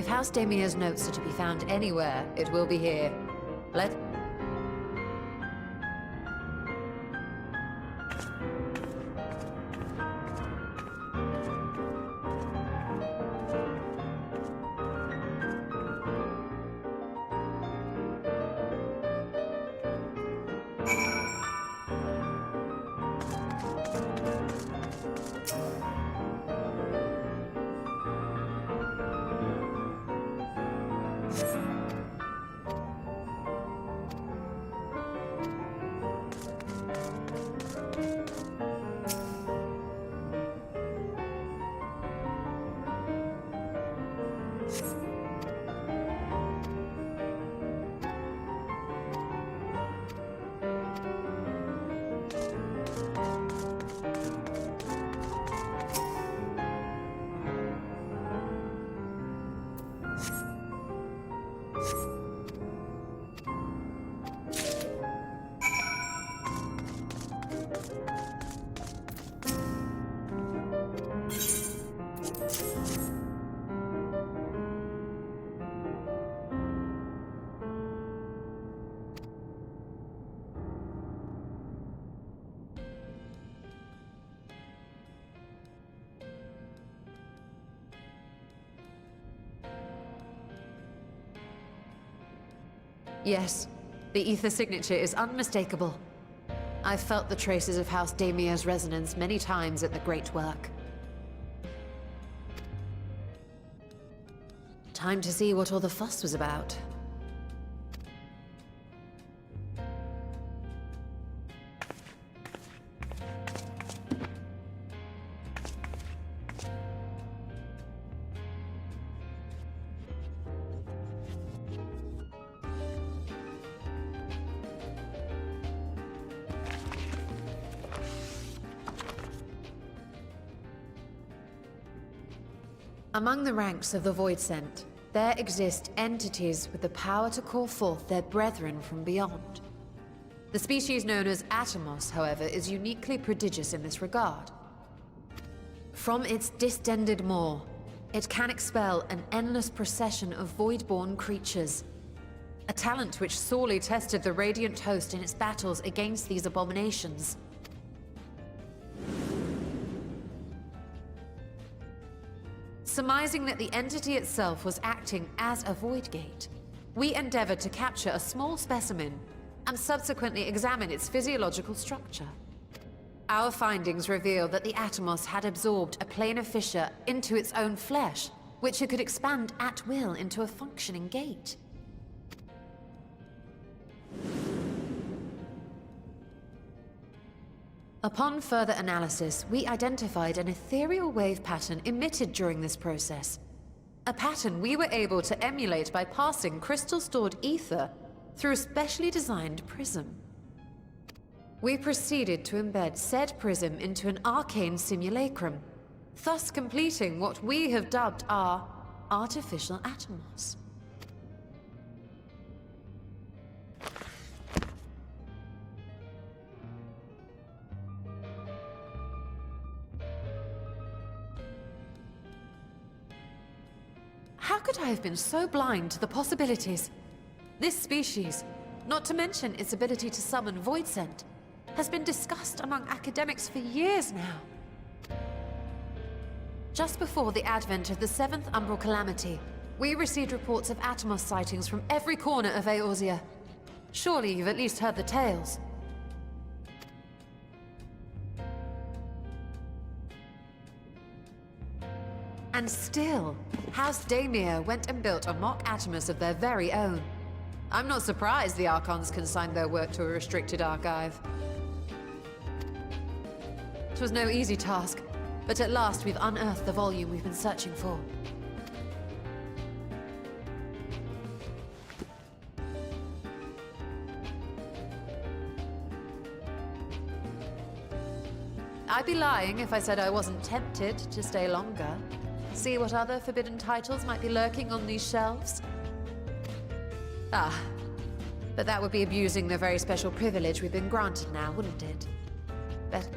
House Damia's notes are to be found anywhere, it will be here. Let... Yes, the ether signature is unmistakable. I've felt the traces of House Damia's resonance many times at the Great Work. Time to see what all the fuss was about. Among the ranks of the Voidsent, there exist entities with the power to call forth their brethren from beyond. The species known as Atomos, however, is uniquely prodigious in this regard. From its distended maw, it can expel an endless procession of void-born creatures, a talent which sorely tested the Radiant Host in its battles against these abominations. Surmising that the entity itself was acting as a void gate, we endeavored to capture a small specimen and subsequently examine its physiological structure. Our findings reveal that the Atomos had absorbed a planar fissure into its own flesh, which it could expand at will into a functioning gate. Upon further analysis, we identified an ethereal wave pattern emitted during this process. A pattern we were able to emulate by passing crystal-stored ether through a specially designed prism. We proceeded to embed said prism into an arcane simulacrum, thus completing what we have dubbed our artificial Atomos. How could I have been so blind to the possibilities? This species, not to mention its ability to summon Voidsent, has been discussed among academics for years now. Just before the advent of the 7th Umbral Calamity, we received reports of Atomos sightings from every corner of Eorzea. Surely you've at least heard the tales. And still, House Damia went and built a mock Atomos of their very own. I'm not surprised the Archons consigned their work to a restricted archive. It was no easy task, but at last we've unearthed the volume we've been searching for. I'd be lying if I said I wasn't tempted to stay longer. See what other forbidden titles might be lurking on these shelves? Ah, but that would be abusing the very special privilege we've been granted now, wouldn't it? Better.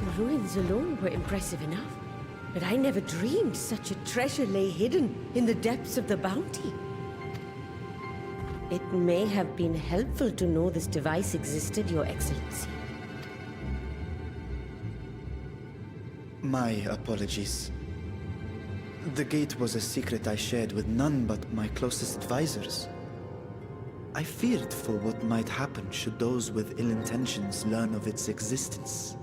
The ruins alone were impressive enough, but I never dreamed such a treasure lay hidden in the depths of the bounty. It may have been helpful to know this device existed, Your Excellency. My apologies. The gate was a secret I shared with none but my closest advisors. I feared for what might happen should those with ill intentions learn of its existence.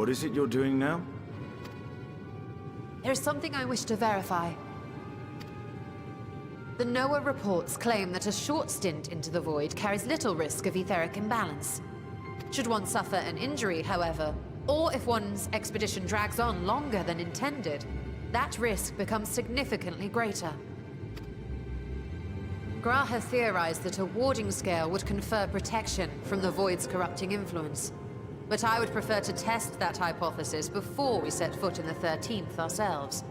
What is it you're doing now? There is something I wish to verify. The NOAA reports claim that a short stint into the void carries little risk of etheric imbalance. Should one suffer an injury, however, or if one's expedition drags on longer than intended, that risk becomes significantly greater. Gra has theorized that a warding scale would confer protection from the void's corrupting influence. But I would prefer to test that hypothesis before we set foot in the 13th ourselves.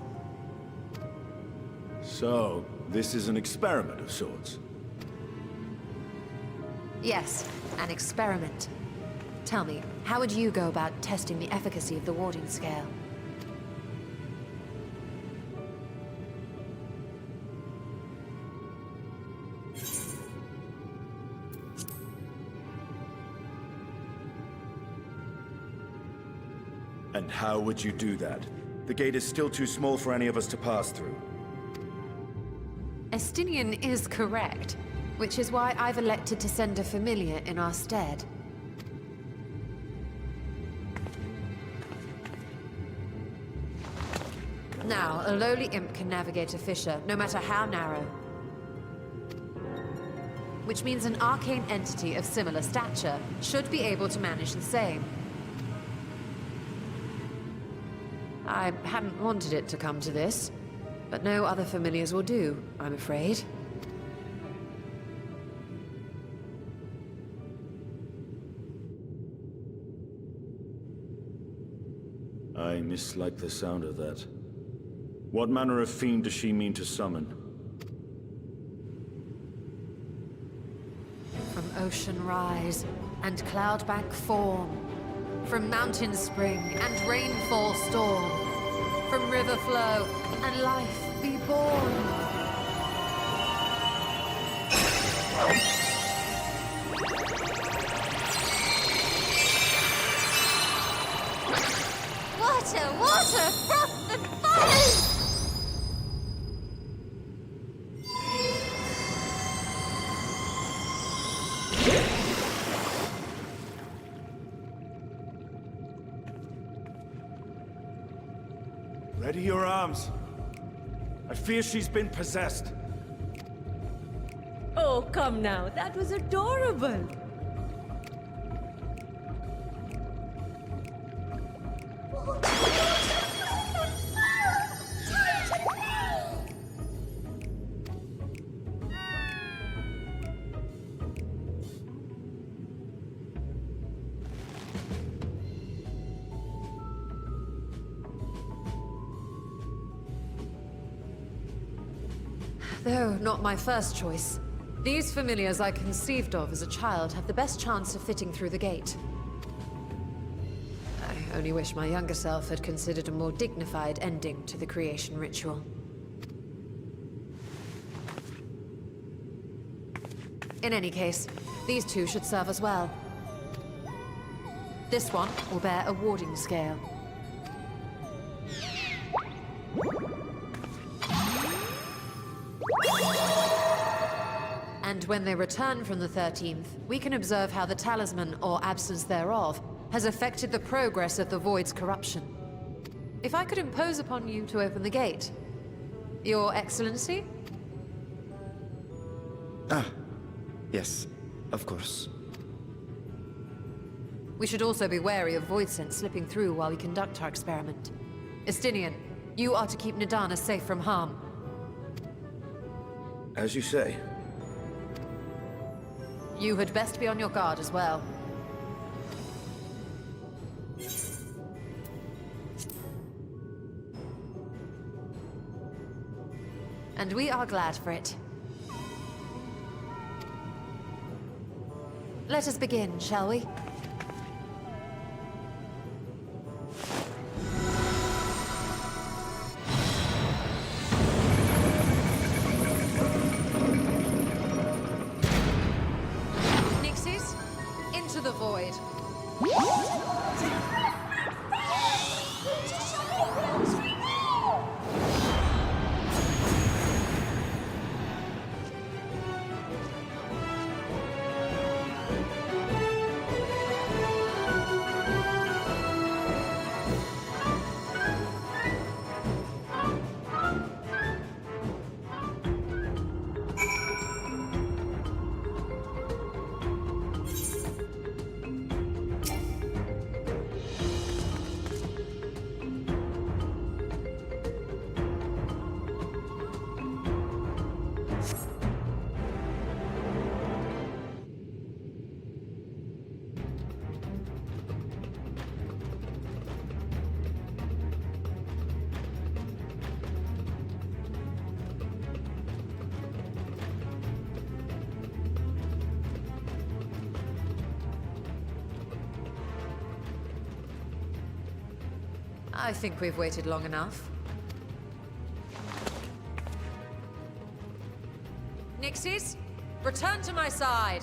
So, this is an experiment of sorts? Yes, an experiment. Tell me, how would you go about testing the efficacy of the warding scale? And how would you do that? The gate is still too small for any of us to pass through. Estinian is correct, which is why I've elected to send a familiar in our stead. Now, a lowly imp can navigate a fissure, no matter how narrow. Which means an arcane entity of similar stature should be able to manage the same. I hadn't wanted it to come to this, but no other familiars will do, I'm afraid. I mislike the sound of that. What manner of fiend does she mean to summon? From ocean rise and cloudbank form, from mountain spring and rainfall storm, from river flow and life be born. Water, water, froth and fire! Ready your arms. I fear she's been possessed. Oh, come now. That was adorable. Though not my first choice, these familiars I conceived of as a child have the best chance of fitting through the gate. I only wish my younger self had considered a more dignified ending to the creation ritual. In any case, these two should serve us well. This one will bear a warding scale. And when they return from the 13th, we can observe how the talisman, or absence thereof, has affected the progress of the Void's corruption. If I could impose upon you to open the gate. Your Excellency? Ah, yes, of course. We should also be wary of void scent slipping through while we conduct our experiment. Estinian, you are to keep Nidana safe from harm. As you say. You had best be on your guard as well. And we are glad for it. Let us begin, shall we? Nixies, into the void. I think we've waited long enough. Nixies, return to my side!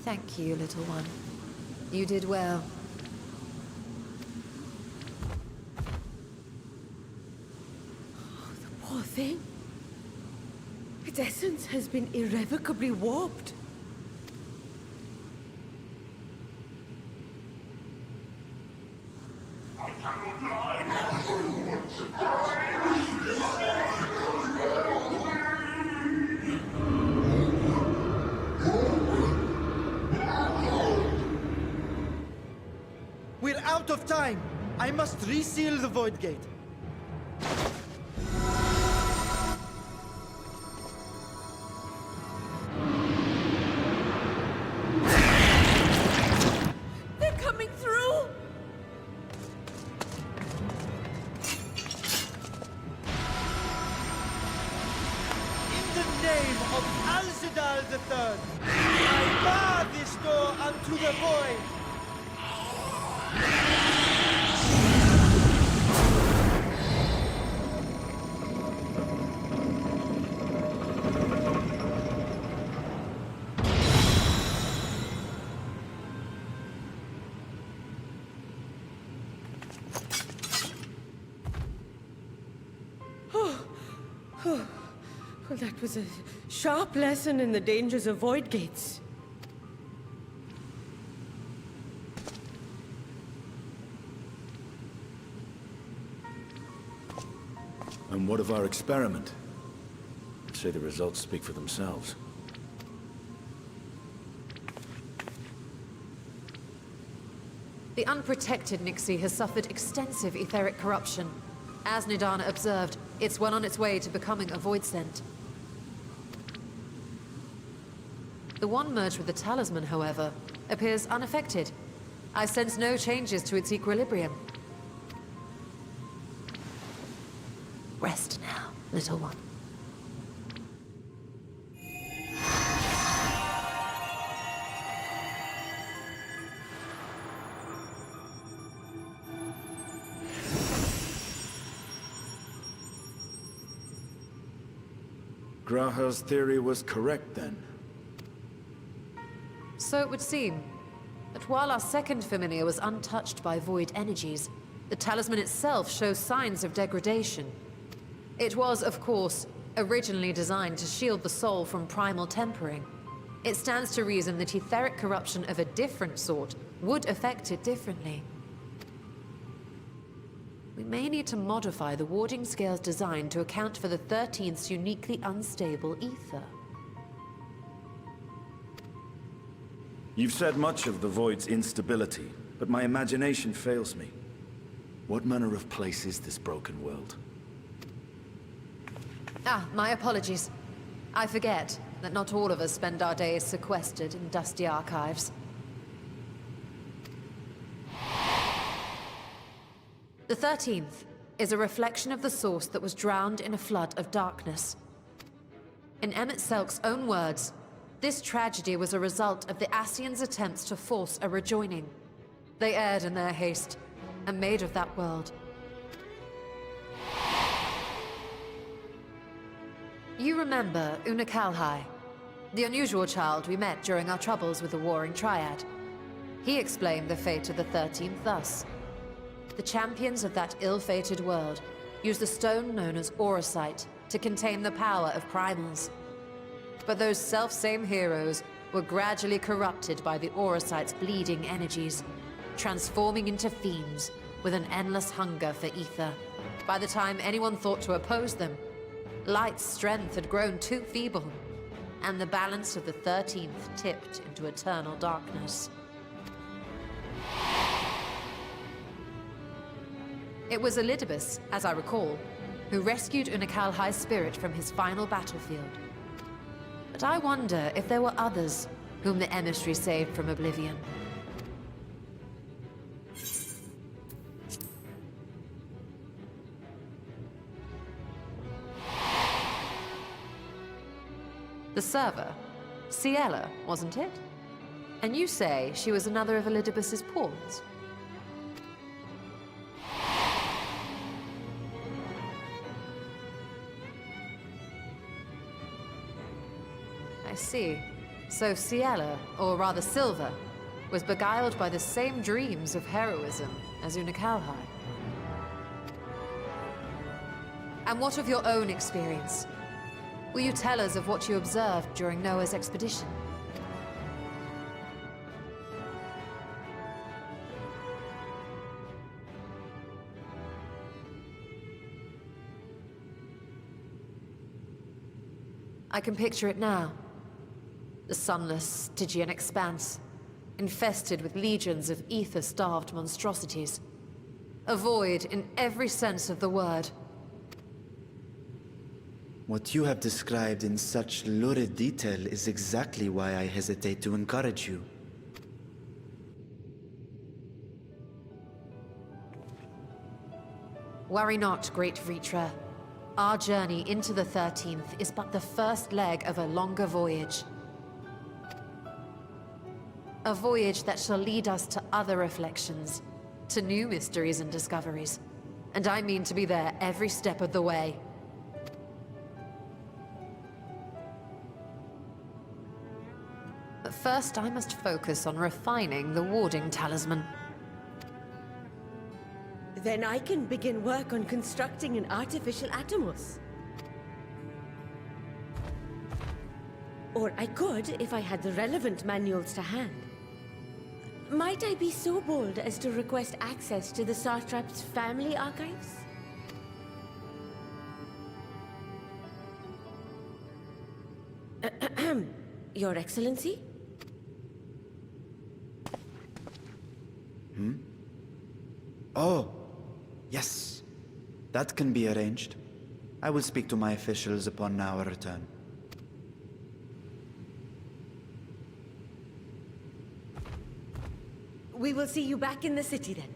Thank you, little one. You did well. The poor thing. Its essence has been irrevocably warped. We're out of time! I must reseal the Void Gate. They're coming through! In the name of Alzidal III, I bar this door unto the void! Well, that was a sharp lesson in the dangers of void gates. And what of our experiment? I'd say the results speak for themselves. The unprotected Nixie has suffered extensive etheric corruption. As Nidana observed, it's well on its way to becoming a void scent. The one merged with the talisman, however, appears unaffected. I sense no changes to its equilibrium. Rest now, little one. Graha's theory was correct, then. So it would seem. But while our second familiar was untouched by void energies, the talisman itself shows signs of degradation. It was, of course, originally designed to shield the soul from primal tempering. It stands to reason that etheric corruption of a different sort would affect it differently. We may need to modify the warding scale's design to account for the 13th's uniquely unstable ether. You've said much of the Void's instability, but my imagination fails me. What manner of place is this broken world? Ah, my apologies. I forget that not all of us spend our days sequestered in dusty archives. The 13th is a reflection of the source that was drowned in a flood of darkness. In Emmett Selk's own words, this tragedy was a result of the Ascians' attempts to force a rejoining. They erred in their haste, and made of that world. You remember Una Kalhai, the unusual child we met during our troubles with the Warring Triad. He explained the fate of the 13th thus. The champions of that ill-fated world used the stone known as Auracite to contain the power of primals. But those self-same heroes were gradually corrupted by the Auracite's bleeding energies, transforming into fiends with an endless hunger for ether. By the time anyone thought to oppose them, Light's strength had grown too feeble, and the balance of the 13th tipped into eternal darkness. It was Elidibus, as I recall, who rescued Unakalhai's spirit from his final battlefield. But I wonder if there were others whom the emissary saved from oblivion. The server, Ciela, wasn't it? And you say she was another of Elidibus's pawns? I see. So Ciela, or rather Silva, was beguiled by the same dreams of heroism as Unakalhai. And what of your own experience? Will you tell us of what you observed during Noah's expedition? I can picture it now. The sunless, Stygian expanse, infested with legions of ether-starved monstrosities. A void in every sense of the word. What you have described in such lurid detail is exactly why I hesitate to encourage you. Worry not, great Vritra. Our journey into the 13th is but the first leg of a longer voyage. A voyage that shall lead us to other reflections, to new mysteries and discoveries. And I mean to be there every step of the way. But first I must focus on refining the warding talisman. Then I can begin work on constructing an artificial Atomos. Or I could, if I had the relevant manuals to hand. Might I be so bold as to request access to the Satrap's family archives? Your Excellency? Oh, yes. That can be arranged. I will speak to my officials upon our return. We will see you back in the city then.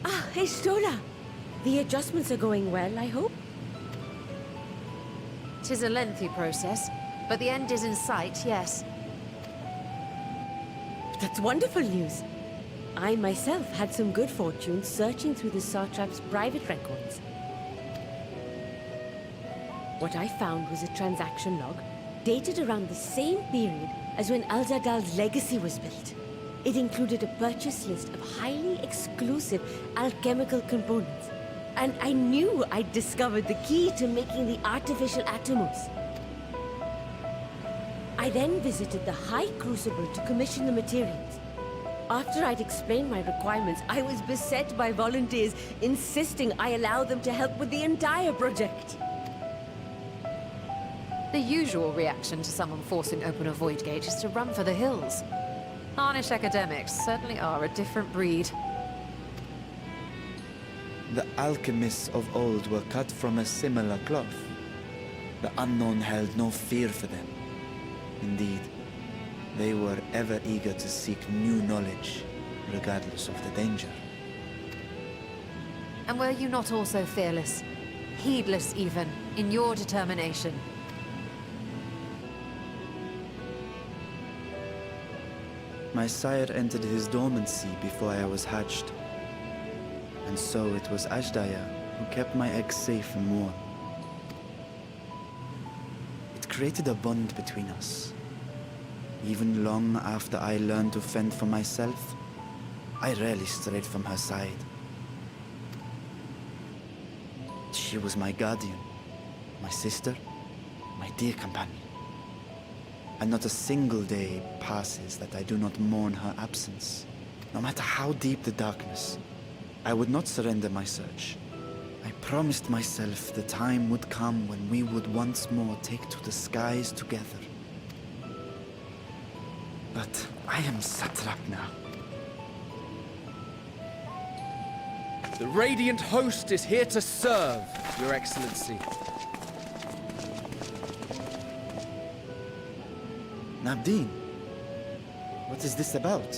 Ah, Estola! The adjustments are going well, I hope? 'Tis a lengthy process, but the end is in sight, yes. That's wonderful news. I myself had some good fortune searching through the Satrap's private records. What I found was a transaction log dated around the same period as when Al-Zadal's legacy was built. It included a purchase list of highly exclusive alchemical components, and I knew I'd discovered the key to making the artificial Atomos. I then visited the High Crucible to commission the materials. After I'd explained my requirements, I was beset by volunteers insisting I allow them to help with the entire project. The usual reaction to someone forcing open a void gate is to run for the hills. Harnish academics certainly are a different breed. The alchemists of old were cut from a similar cloth. The unknown held no fear for them. Indeed, they were ever eager to seek new knowledge, regardless of the danger. And were you not also fearless, heedless even, in your determination? My sire entered his dormancy before I was hatched. And so it was Ashdaya who kept my eggs safe and warm. It created a bond between us. Even long after I learned to fend for myself, I rarely strayed from her side. She was my guardian, my sister, my dear companion. And not a single day passes that I do not mourn her absence. No matter how deep the darkness, I would not surrender my search. I promised myself the time would come when we would once more take to the skies together. But I am satrap now. The Radiant Host is here to serve, Your Excellency. Nabdeen, what is this about?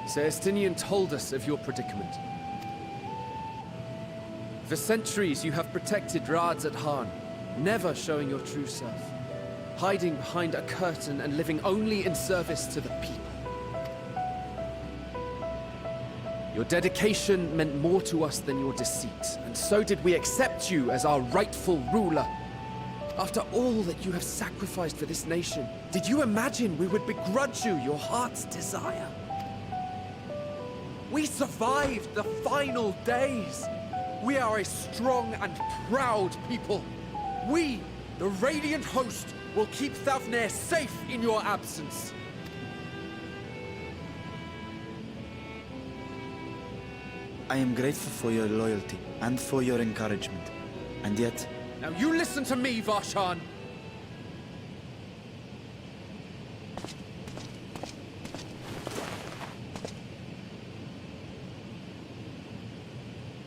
Sir Estinian told us of your predicament. For centuries you have protected Rads at Han, never showing your true self, hiding behind a curtain and living only in service to the people. Your dedication meant more to us than your deceit, and so did we accept you as our rightful ruler. After all that you have sacrificed for this nation, did you imagine we would begrudge you your heart's desire? We survived the final days. We are a strong and proud people. We, the Radiant Host, will keep Thavnair safe in your absence. I am grateful for your loyalty and for your encouragement. And yet, Now you listen to me, Varshan.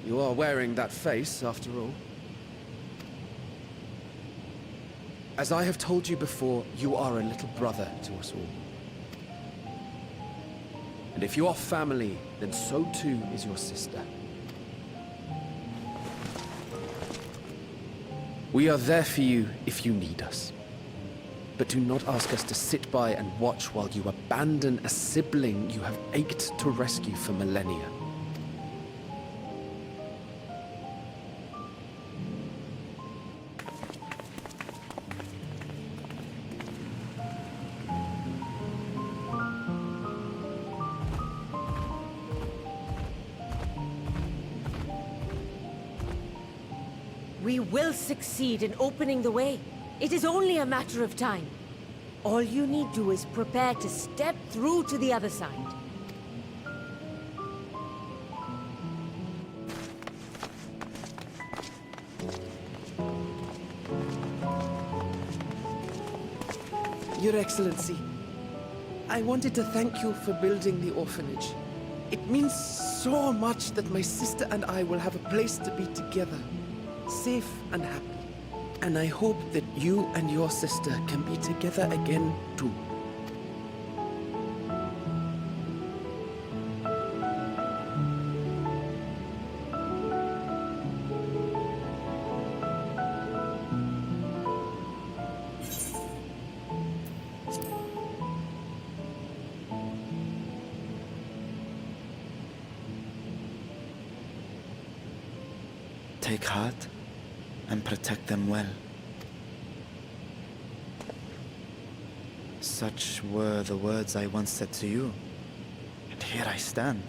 You are wearing that face, after all. As I have told you before, you are a little brother to us all. And if you are family, then so too is your sister. We are there for you if you need us. But do not ask us to sit by and watch while you abandon a sibling you have ached to rescue for millennia. We will succeed in opening the way. It is only a matter of time. All you need do is prepare to step through to the other side. Your Excellency, I wanted to thank you for building the orphanage. It means so much that my sister and I will have a place to be together, safe and happy. And I hope that you and your sister can be together again, too. Take heart and protect them well. Such were the words I once said to you. And here I stand.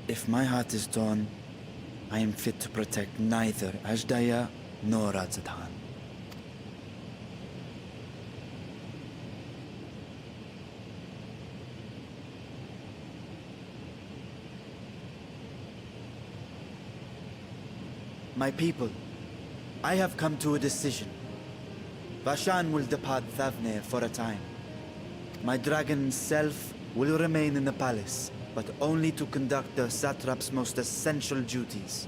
If my heart is torn, I am fit to protect neither Ajdaya nor Radzadhan. My people, I have come to a decision. Vashan will depart Thavne for a time. My dragon self will remain in the palace, but only to conduct the satrap's most essential duties.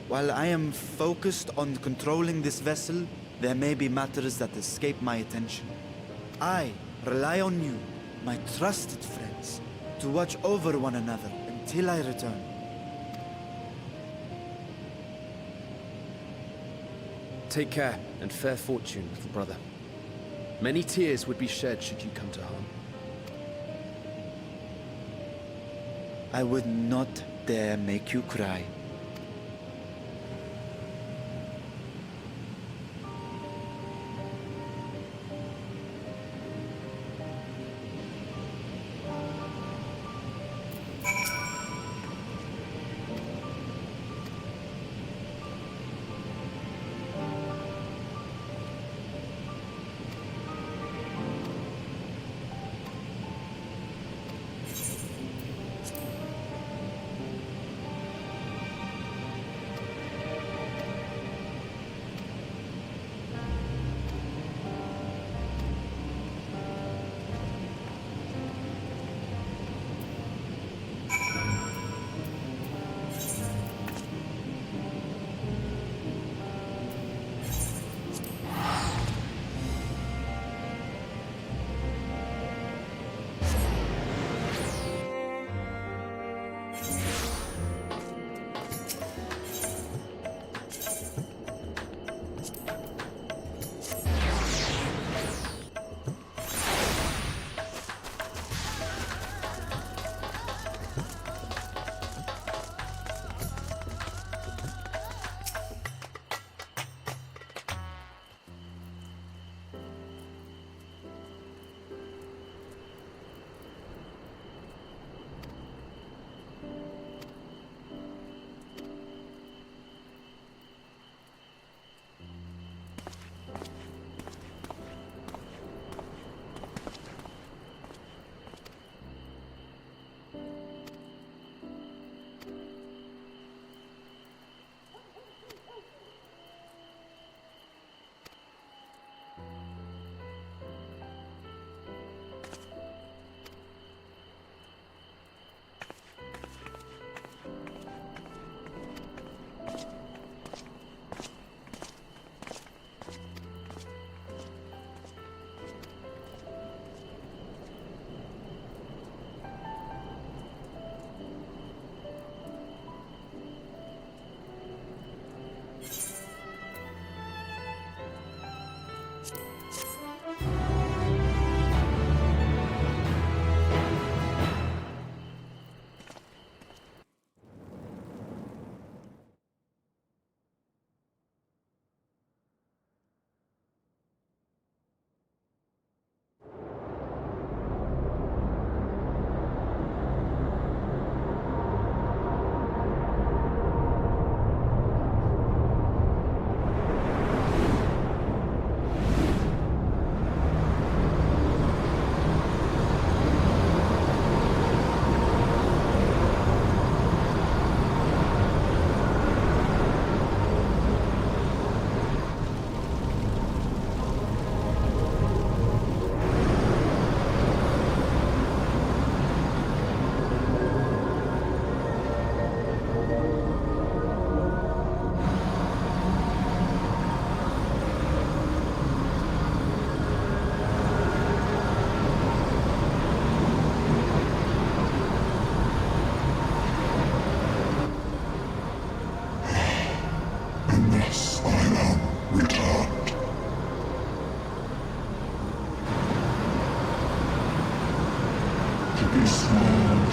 While I am focused on controlling this vessel, there may be matters that escape my attention. I rely on you, my trusted friends, to watch over one another until I return. Take care and fair fortune, little brother. Many tears would be shed should you come to harm. I would not dare make you cry. be smart,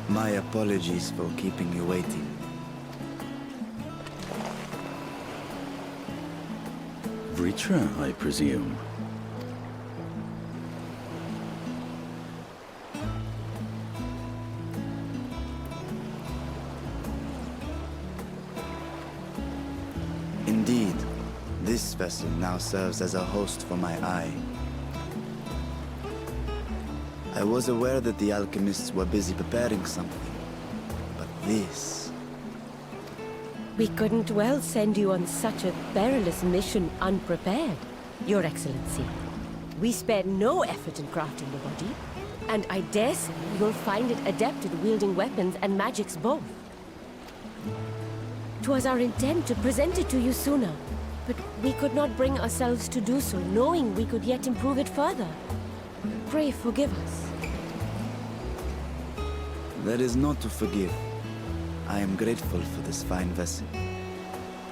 My apologies for keeping you waiting. Vritra, I presume. Indeed, this vessel now serves as a host for my eye. I was aware that the alchemists were busy preparing something, but this... We couldn't well send you on such a perilous mission unprepared, Your Excellency. We spared no effort in crafting the body, and I dare say you'll find it adept at wielding weapons and magics both. 'Twas our intent to present it to you sooner, but we could not bring ourselves to do so, knowing we could yet improve it further. Pray forgive us. There is naught to forgive. I am grateful for this fine vessel,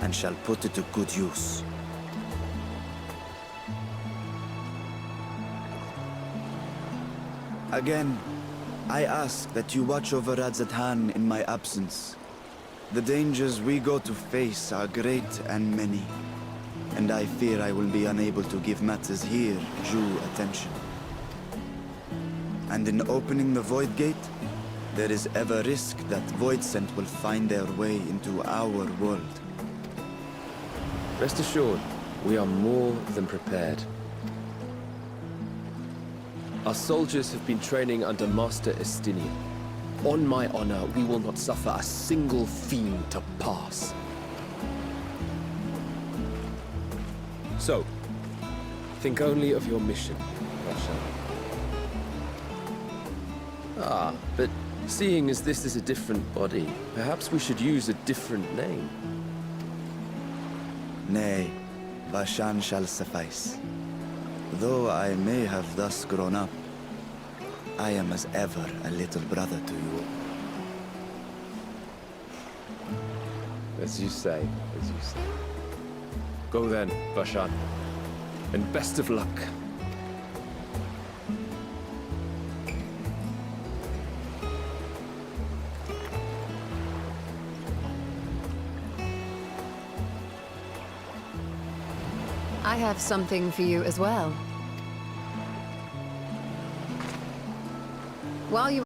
and shall put it to good use. Again, I ask that you watch over Radzatan in my absence. The dangers we go to face are great and many, and I fear I will be unable to give matters here due attention. And in opening the Void Gate, there is ever risk that Void Scent will find their way into our world. Rest assured, we are more than prepared. Our soldiers have been training under Master Estinian. On my honor, we will not suffer a single fiend to pass. So, think only of your mission, Rasha. Ah, but seeing as this is a different body, perhaps we should use a different name. Nay, Vashan shall suffice. Though I may have thus grown up, I am as ever a little brother to you. As you say, as you say. Go then, Vashan. And best of luck. I have something for you as well. While you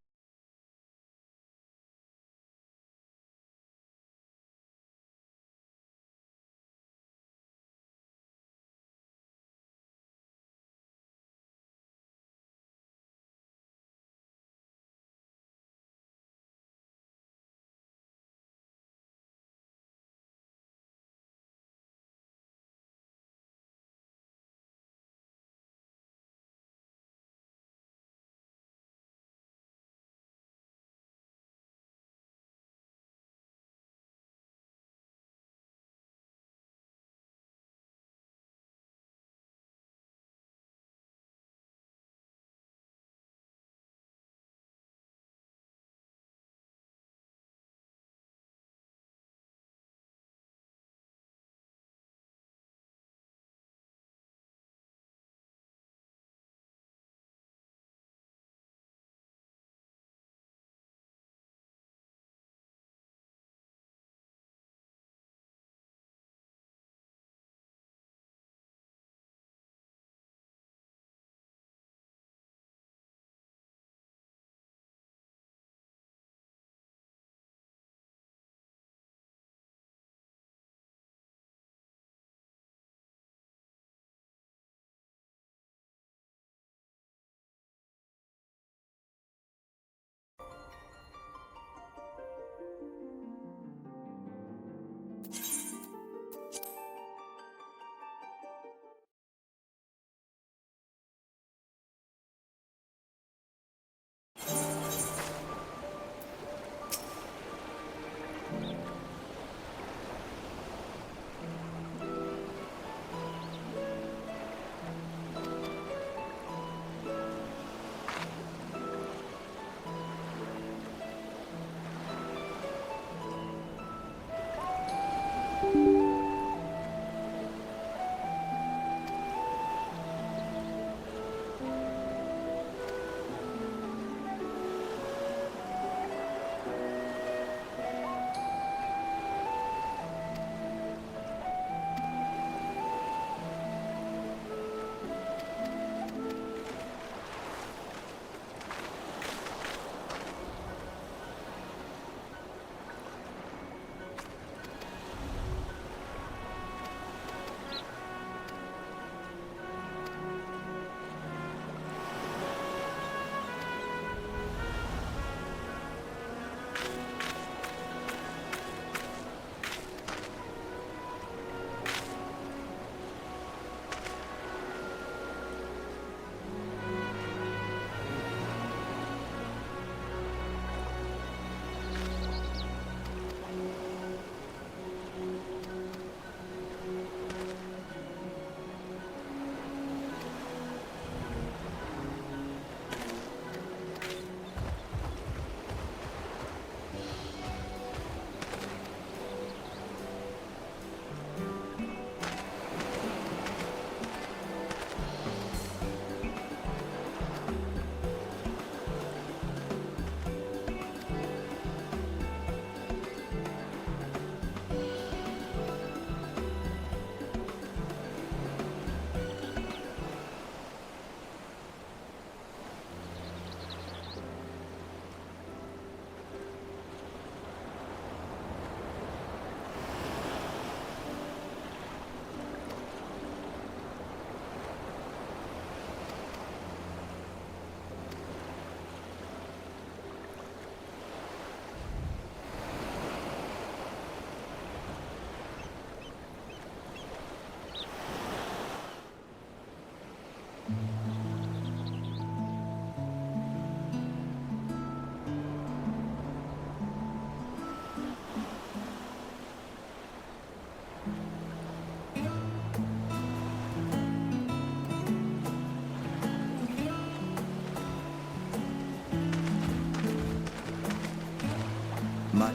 My...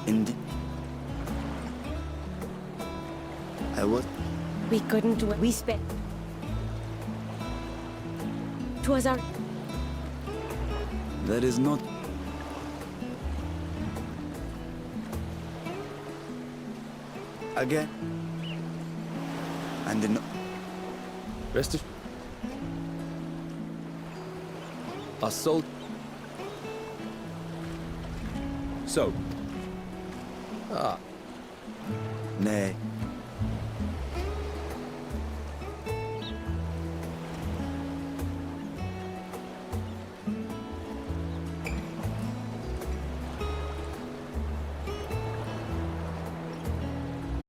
Indeed. I was... We couldn't. We spent. 'Twas our. That is not... Again. And in... Rest of... Our soul... So... Nay.